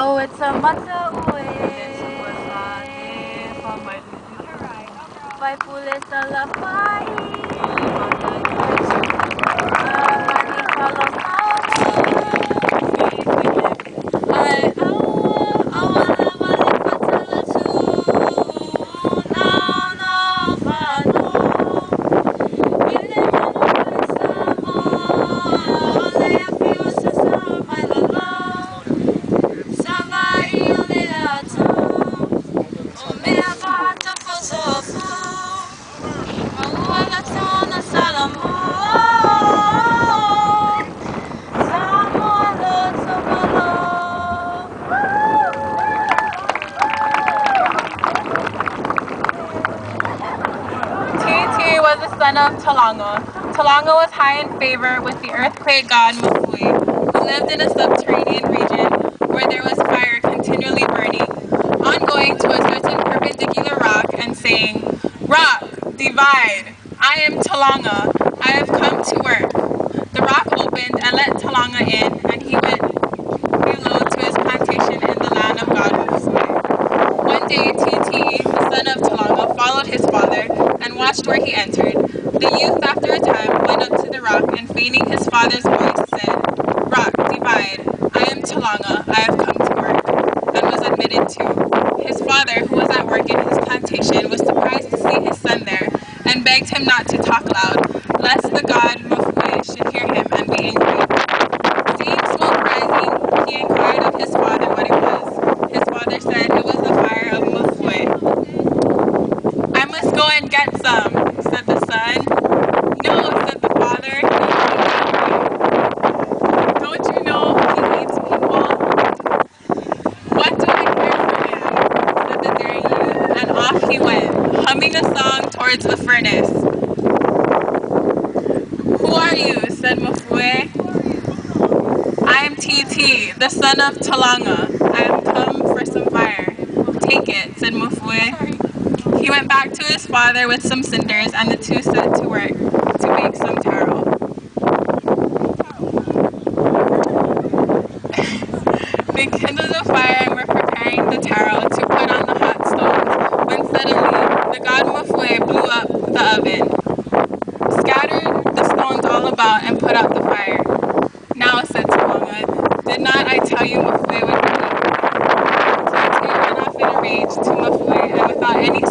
Oh, it's a matauwi. Pai pule sa lapay. Mani Ay, awa na balik Now, no, fano. Ile mano sama. Ole a piwa sa sama lolo. Sama iyo nila tu. O mea bata fosofu. Maua la tona salamu. TT was the son of Talanga. Talanga was high in favor with the earthquake god Mafui, who lived in a subterranean region where there was fire continually burning. On going to a certain perpendicular rock and saying, "Rock, divide, I am Talanga, I have come to work." The rock opened and let Talanga in, and he went below to his plantation in the land of God Mafui. One day, TT, the son of Talanga, followed his father and watched where he entered. The youth, after a time, went up to the rock and, feigning his father's voice, said, "Rock, divide, I am Talanga, I have come to work," and was admitted to. His father, who was at work in his plantation, was surprised to see his son there and begged him not to talk loud, lest the god Mafui should hear him and be angry. Seeing smoke rising, he inquired of his father what it was. His father said it was the fire of Mafui. "I must go and get some," said the son. "No," said the father, "don't you know he eats people?" "What do I care for him?" said the daring youth, and off he went, humming a song towards the furnace. "Who are you?" said Mafui. "I am TT, the son of Talanga. I have come for some fire." "Take it," said Mafui. He went back to his father with some cinders, and the two set to work to make some taro. They kindled a fire and were preparing the taro to put on the hot stones, when suddenly the god Mafui blew up the oven, scattered the stones all about, and put out the fire. "Now," said Talanga, "did not I tell you Mafui would be?" TT ran off in a rage to Mafui, and without any